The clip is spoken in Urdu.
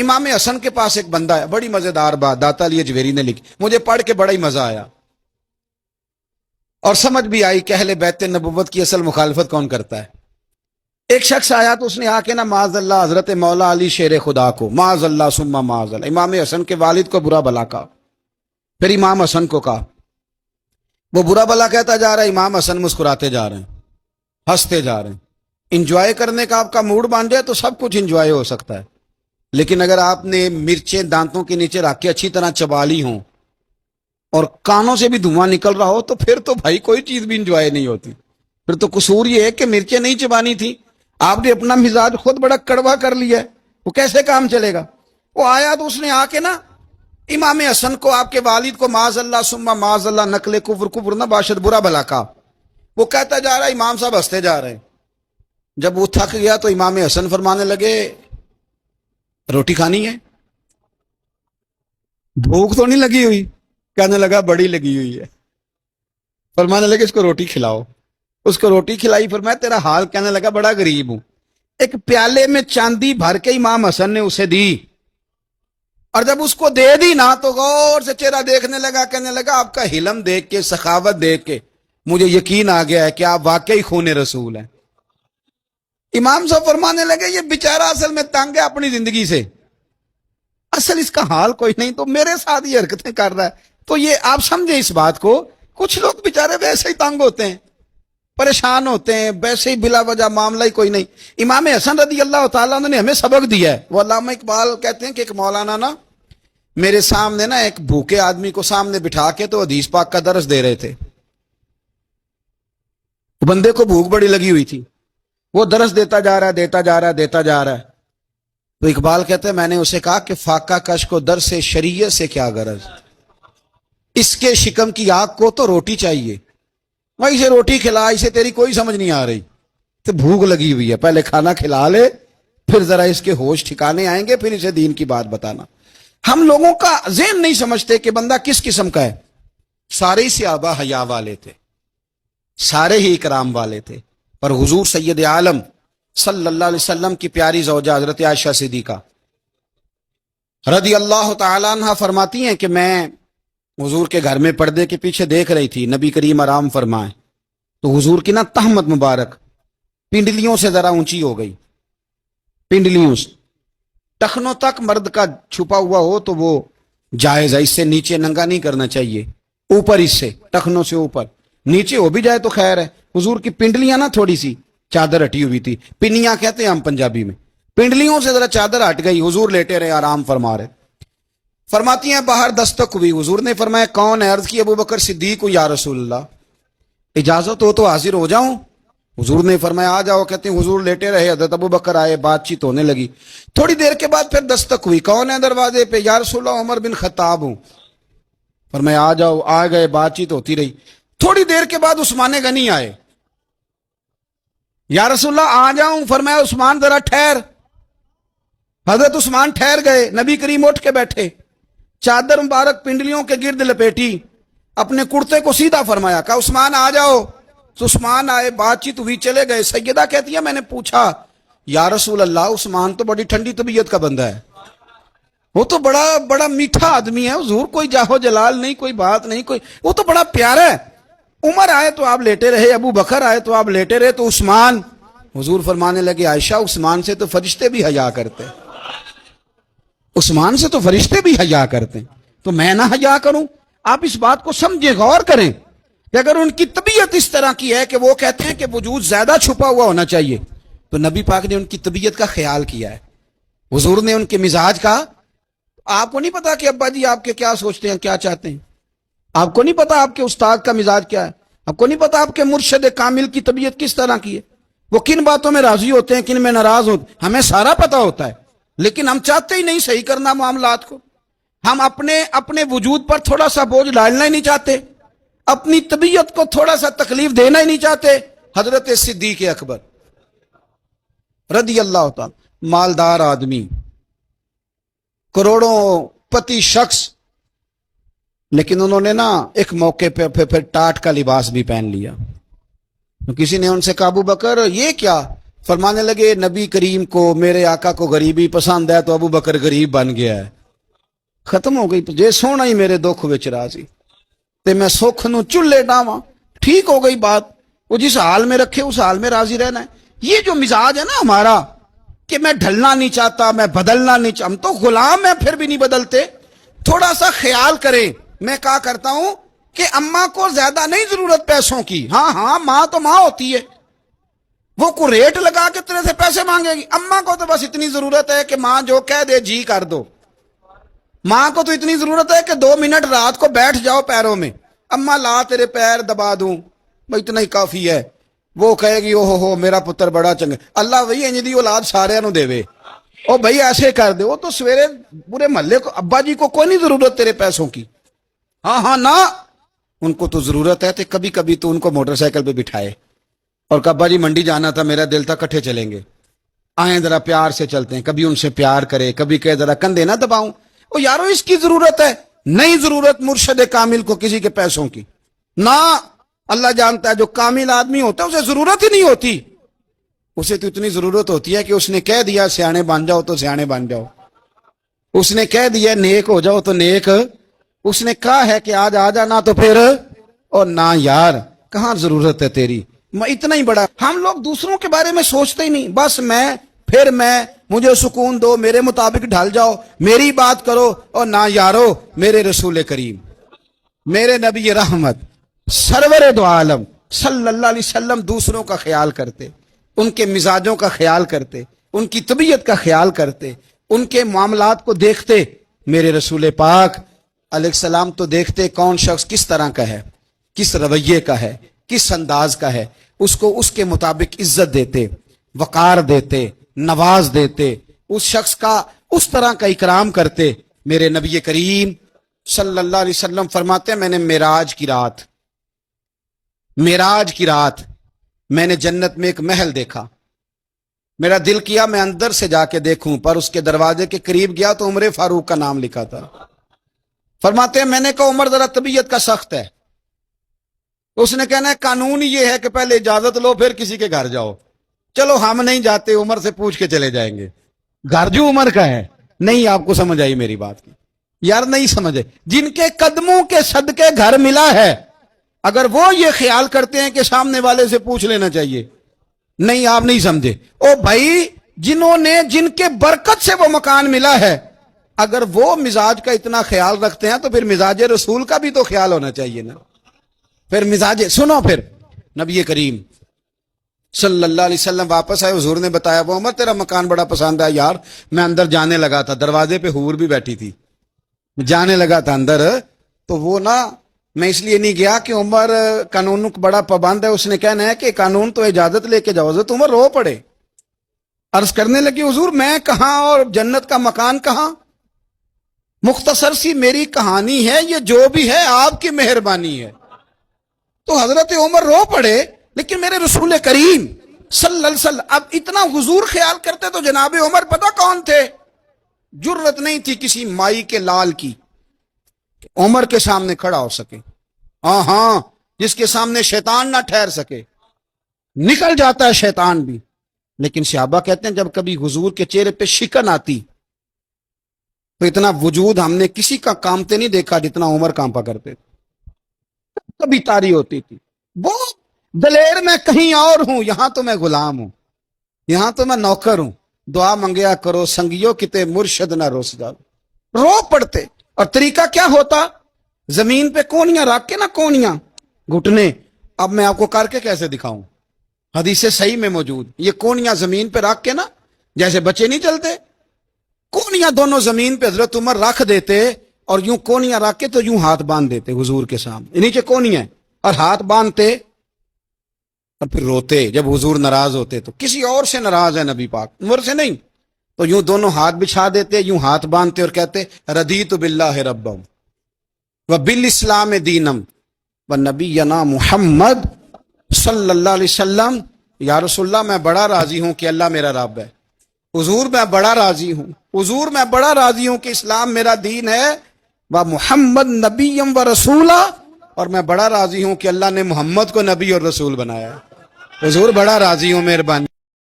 امام حسن کے پاس ایک بندہ ہے، بڑی مزیدار بات داتا علی اجویری نے لکھی، مجھے پڑھ کے بڑا ہی مزہ آیا اور سمجھ بھی آئی کہ اہل بیت نبوت کی اصل مخالفت کون کرتا ہے۔ ایک شخص آیا تو اس نے آ کے نا معاذ اللہ حضرت مولا علی شیر خدا کو، معاذ اللہ ثم معاذ اللہ، امام حسن کے والد کو برا بلا کہا، پھر امام حسن کو کہا، وہ برا بلا کہتا جا رہا ہے، امام حسن مسکراتے جا رہے ہیں، ہنستے جا رہے ہیں۔ انجوائے کرنے کا آپ کا موڈ بن جائے تو سب کچھ انجوائے ہو سکتا ہے، لیکن اگر آپ نے مرچیں دانتوں کے نیچے رکھ کے اچھی طرح چبا لی ہوں اور کانوں سے بھی دھواں نکل رہا ہو تو پھر تو بھائی کوئی چیز بھی انجوائے نہیں ہوتی، پھر تو قصور یہ ہے کہ مرچیں نہیں چبانی تھی، آپ نے اپنا مزاج خود بڑا کڑوا کر لیا ہے، وہ کیسے کام چلے گا؟ وہ آیا تو اس نے آ کے نا امام حسن کو، آپ کے والد کو معاذ اللہ ثم معاذ اللہ نقل کفر نہ باشد برا بلا کہا۔ وہ کہتا جا رہا ہے، امام صاحب ہنستے جا رہے ہیں۔ جب وہ تھک گیا تو امام حسن فرمانے لگے روٹی کھانی ہے؟ بھوک تو نہیں لگی ہوئی؟ کہنے لگا بڑی لگی ہوئی ہے۔ فرمانے لگے اس کو روٹی کھلاؤ، اس کو روٹی کھلائی، فرمایا تیرا حال؟ کہنے لگا بڑا غریب ہوں۔ ایک پیالے میں چاندی بھر کے امام حسن نے اسے دی، اور جب اس کو دے دی نا تو غور سے چہرہ دیکھنے لگا، کہنے لگا آپ کا حلم دیکھ کے، سخاوت دیکھ کے مجھے یقین آ گیا ہے کہ آپ واقعی خون رسول ہیں۔ امام صاحب فرمانے لگے یہ بیچارہ اصل میں تنگ ہے اپنی زندگی سے، اصل اس کا حال کوئی نہیں تو میرے ساتھ یہ حرکتیں کر رہا ہے۔ تو یہ آپ سمجھیں اس بات کو، کچھ لوگ بیچارے ویسے ہی تنگ ہوتے ہیں، پریشان ہوتے ہیں، ویسے ہی بلا وجہ معاملہ ہی کوئی نہیں۔ امام حسن رضی اللہ تعالیٰ عنہ نے ہمیں سبق دیا ہے۔ وہ علامہ اقبال کہتے ہیں کہ ایک مولانا نا میرے سامنے نا ایک بھوکے آدمی کو سامنے بٹھا کے تو حدیث پاک کا درس دے رہے تھے۔ بندے کو بھوک بڑی لگی ہوئی تھی، وہ درس دیتا جا رہا ہے۔ تو اقبال کہتے ہیں میں نے اسے کہا کہ فاقہ کش کو درس شریعت سے کیا غرض، اس کے شکم کی آگ کو تو روٹی چاہیے، وہیں سے روٹی کھلا، اسے تیری کوئی سمجھ نہیں آ رہی، تو بھوک لگی ہوئی ہے، پہلے کھانا کھلا لے، پھر ذرا اس کے ہوش ٹھکانے آئیں گے، پھر اسے دین کی بات بتانا۔ ہم لوگوں کا ذہن نہیں سمجھتے کہ بندہ کس قسم کا ہے۔ سارے ہی صحابہ حیا والے تھے، سارے ہی اکرام والے تھے، پر حضور سید عالم صلی اللہ علیہ وسلم کی پیاری زوجہ حضرت عائشہ صدیقہ رضی اللہ تعالی عنہ فرماتی ہیں کہ میں حضور کے گھر میں پردے کے پیچھے دیکھ رہی تھی، نبی کریم آرام فرمائے تو حضور کی نا تہمت مبارک پنڈلیوں سے ذرا اونچی ہو گئی، پنڈلیوں سے ٹخنوں تک مرد کا چھپا ہوا ہو تو وہ جائز ہے، اس سے نیچے ننگا نہیں کرنا چاہیے، اوپر اس سے ٹخنوں سے اوپر، نیچے ہو بھی جائے تو خیر ہے۔ حضور کی پنڈلیاں نا تھوڑی سی چادر ہٹی ہوئی تھی، پنیاں کہتے ہیں ہم پنجابی میں، پنڈلیوں سے ذرا چادر ہٹ گئی، حضور لیٹے رہے آرام فرما رہے۔ فرماتی ہیں باہر دستک ہوئی، حضور نے فرمایا کون ہے؟ عرض کی ابو بکر صدیق یا رسول اللہ، اجازت ہو تو حاضر ہو جاؤں؟ حضور نے فرمایا آ جاؤ۔ کہتے ہیں حضور لیٹے رہے، حضرت ابو بکر آئے، بات چیت ہونے لگی، تھوڑی دیر کے بعد پھر دستک ہوئی، کون ہے دروازے پہ؟ یا رسول اللہ عمر بن خطاب ہوں۔ فرمایا آ جاؤ، آ گئے، بات چیت ہوتی رہی، تھوڑی دیر کے بعد عثمان غنی آئے، یا رسول اللہ آ جاؤں؟ فرمایا عثمان ذرا ٹھہر۔ حضرت عثمان ٹھہر گئے، نبی کریم اٹھ کے بیٹھے، چادر مبارک پنڈلیوں کے گرد لپیٹی، اپنے کرتے کو سیدھا فرمایا، کہا عثمان آ جاؤ۔ تو عثمان آئے، بات چیت ہوئی، چلے گئے۔ سیدہ کہتی ہے میں نے پوچھا یا رسول اللہ عثمان تو بڑی ٹھنڈی طبیعت کا بندہ ہے، وہ تو بڑا میٹھا آدمی ہے حضور، کوئی جاہو جلال نہیں، کوئی بات نہیں، کوئی، وہ تو بڑا پیارا ہے۔ عمر آئے تو آپ لیٹے رہے، ابو بکر آئے تو آپ لیٹے رہے، تو عثمان؟ حضور فرمانے لگے عائشہ عثمان سے تو فرشتے بھی حیا کرتے، عثمان سے تو فرشتے بھی حیا کرتے، تو میں نہ حیا کروں؟ آپ اس بات کو سمجھیں، غور کریں کہ اگر ان کی طبیعت اس طرح کی ہے کہ وہ کہتے ہیں کہ وجود زیادہ چھپا ہوا ہونا چاہیے، تو نبی پاک نے ان کی طبیعت کا خیال کیا ہے، حضور نے ان کے مزاج کا۔ آپ کو نہیں پتا کہ ابا جی آپ کے کیا سوچتے ہیں، کیا چاہتے ہیں؟ آپ کو نہیں پتا آپ کے استاد کا مزاج کیا ہے؟ آپ کو نہیں پتا آپ کے مرشد کامل کی طبیعت کس طرح کی ہے؟ وہ کن باتوں میں راضی ہوتے ہیں، کن میں ناراض ہوتے ہیں، ہمیں سارا پتا ہوتا ہے، لیکن ہم چاہتے ہی نہیں صحیح کرنا معاملات کو۔ ہم اپنے وجود پر تھوڑا سا بوجھ ڈالنا ہی نہیں چاہتے، اپنی طبیعت کو تھوڑا سا تکلیف دینا ہی نہیں چاہتے۔ حضرت صدیق اکبر رضی اللہ تعالی، مالدار آدمی، کروڑوں پتی شخص، لیکن انہوں نے نا ایک موقع پہ پھر ٹاٹ کا لباس بھی پہن لیا۔ تو کسی نے ان سے کہا ابو بکر یہ کیا؟ فرمانے لگے نبی کریم کو میرے آقا کو غریبی پسند ہے تو ابو بکر غریب بن گیا ہے. ختم ہو گئی. جے سونا ہی میرے دکھ وچ راضی تے میں سکھ نو چلے ڈاواں. ٹھیک ہو گئی بات. وہ جس حال میں رکھے اس حال میں راضی رہنا ہے. یہ جو مزاج ہے نا ہمارا کہ میں ڈھلنا نہیں چاہتا, میں بدلنا نہیں چاہتا, ہم تو غلام ہیں پھر بھی نہیں بدلتے. تھوڑا سا خیال کریں. میں کہا کرتا ہوں کہ اماں کو زیادہ نہیں ضرورت پیسوں کی. ہاں ماں تو ماں ہوتی ہے, وہ کو ریٹ لگا کے تیرے سے پیسے مانگے گی. اماں کو تو بس اتنی ضرورت ہے کہ ماں جو کہہ دے جی کر دو. ماں کو تو اتنی ضرورت ہے کہ 2 منٹ رات کو بیٹھ جاؤ پیروں میں, اماں لا تیرے پیر دبا دوں, بھائی اتنا ہی کافی ہے. وہ کہے گی او ہو میرا پتر بڑا چنگا. اللہ وہی انج دی اولاد سارے نو دے وے. او بھائی ایسے کر دے. وہ تو سویرے پورے محلے کو ابا جی کو کوئی نہیں ضرورت تیرے پیسوں کی. ہاں نا, ان کو تو ضرورت ہے. تو کبھی کبھی تو ان کو موٹر سائیکل پہ بٹھائے اور ابا جی منڈی جانا تھا, میرا دل تھا کٹھے چلیں گے, آئیں ذرا پیار سے چلتے ہیں. کبھی ان سے پیار کرے, کبھی کہے ذرا کندھے نہ دباؤں. او یارو اس کی ضرورت ہے, نہیں ضرورت مرشد کامل کو کسی کے پیسوں کی. نہ, اللہ جانتا ہے جو کامل آدمی ہوتا ہے اسے ضرورت ہی نہیں ہوتی. اسے تو اتنی ضرورت ہوتی ہے کہ اس نے کہہ دیا سیانے بن جاؤ تو سیانے بن جاؤ, اس نے کہہ دیا نیک ہو جاؤ تو نیک, اس نے کہا ہے کہ آج آ جانا تو پھر, اور نہ یار کہاں ضرورت ہے تیری. میں اتنا ہی بڑا. ہم لوگ دوسروں کے بارے میں سوچتے ہی نہیں. بس میں مجھے سکون دو, میرے مطابق ڈھل جاؤ, میری بات کرو. اور نہ یارو, میرے رسول کریم, میرے نبی رحمت سرور دو عالم صلی اللہ علیہ وسلم دوسروں کا خیال کرتے, ان کے مزاجوں کا خیال کرتے, ان کی طبیعت کا خیال کرتے, ان کے معاملات کو دیکھتے. میرے رسول پاک علیہ السلام تو دیکھتے کون شخص کس طرح کا ہے, کس رویے کا ہے, کس انداز کا ہے, اس کو اس کے مطابق عزت دیتے, وقار دیتے, نواز دیتے, اس شخص کا اس طرح کا اکرام کرتے. میرے نبی کریم صلی اللہ علیہ وسلم فرماتے ہیں میں نے معراج کی رات میں نے جنت میں ایک محل دیکھا. میرا دل کیا میں اندر سے جا کے دیکھوں, پر اس کے دروازے کے قریب گیا تو عمر فاروق کا نام لکھا تھا. فرماتے ہیں میں نے کہا عمر ذرا طبیعت کا سخت ہے. اس نے کہنا ہے قانون یہ ہے کہ پہلے اجازت لو پھر کسی کے گھر جاؤ. چلو ہم نہیں جاتے, عمر سے پوچھ کے چلے جائیں گے. گھر جو عمر کا ہے, نہیں آپ کو سمجھ آئی میری بات کی یار, نہیں سمجھے. جن کے قدموں کے صدقے گھر ملا ہے, اگر وہ یہ خیال کرتے ہیں کہ سامنے والے سے پوچھ لینا چاہیے, نہیں آپ نہیں سمجھے. او بھائی جن کے برکت سے وہ مکان ملا ہے, اگر وہ مزاج کا اتنا خیال رکھتے ہیں تو پھر مزاج رسول کا بھی تو خیال ہونا چاہیے نا. پھر مزاج سنو. پھر نبی کریم صلی اللہ علیہ وسلم واپس آئے, حضور نے بتایا وہ عمر تیرا مکان بڑا پسند ہے یار. میں اندر جانے لگا تھا, دروازے پہ حور بھی بیٹھی تھی, جانے لگا تھا اندر, تو وہ نا میں اس لیے نہیں گیا کہ عمر قانون بڑا پابند ہے. اس نے کہنا ہے کہ قانون تو اجازت لے کے جاؤ. حضرت عمر رو پڑے, عرض کرنے لگی حضور میں کہاں اور جنت کا مکان کہاں. مختصر سی میری کہانی ہے, یہ جو بھی ہے آپ کی مہربانی ہے. تو حضرت عمر رو پڑے. لیکن میرے رسول کریم صلی اللہ علیہ وسلم اب اتنا حضور خیال کرتے تو جناب عمر پتہ کون تھے, جرت نہیں تھی کسی مائی کے لال کی عمر کے سامنے کھڑا ہو سکے. ہاں جس کے سامنے شیطان نہ ٹھہر سکے, نکل جاتا ہے شیطان بھی. لیکن صحابہ کہتے ہیں جب کبھی حضور کے چہرے پہ شکن آتی تو اتنا وجود ہم نے کسی کا کامتے نہیں دیکھا جتنا عمر کانپا کرتے تھے. کبھی تاری ہوتی تھی وہ دلیر میں کہیں اور ہوں, یہاں تو میں غلام ہوں, یہاں تو میں نوکر ہوں. دعا منگیا کرو سنگیو کتے مرشد نہ روس جاؤ. رو پڑتے. اور طریقہ کیا ہوتا, زمین پہ کونیاں رکھ کے نا, کونیاں گھٹنے, اب میں آپ کو کر کے کیسے دکھاؤں, حدیث صحیح میں موجود. یہ کونیاں زمین پہ رکھ کے نا, جیسے بچے نہیں چلتے, کونیاں دونوں زمین پہ حضرت عمر رکھ دیتے اور یوں کونیاں رکھ کے تو یوں ہاتھ باندھ دیتے حضور کے سامنے, نیچے کونیاں اور ہاتھ باندھتے اور پھر روتے. جب حضور ناراض ہوتے تو کسی اور سے ناراض ہے نبی پاک, عمر سے نہیں, تو یوں دونوں ہاتھ بچھا دیتے, یوں ہاتھ باندھتے اور کہتے رضیت باللہ ربا وبالاسلام دینم ونبینا محمد صلی اللہ علیہ وسلم. یا رسول اللہ میں بڑا راضی ہوں کہ اللہ میرا رب ہے. حضور میں بڑا راضی ہوں, حضور میں بڑا راضی ہوں کہ اسلام میرا دین ہے. و محمد نبیم و رسولہ, اور میں بڑا راضی ہوں کہ اللہ نے محمد کو نبی اور رسول بنایا ہے. حضور بڑا راضی ہوں, مہربانی.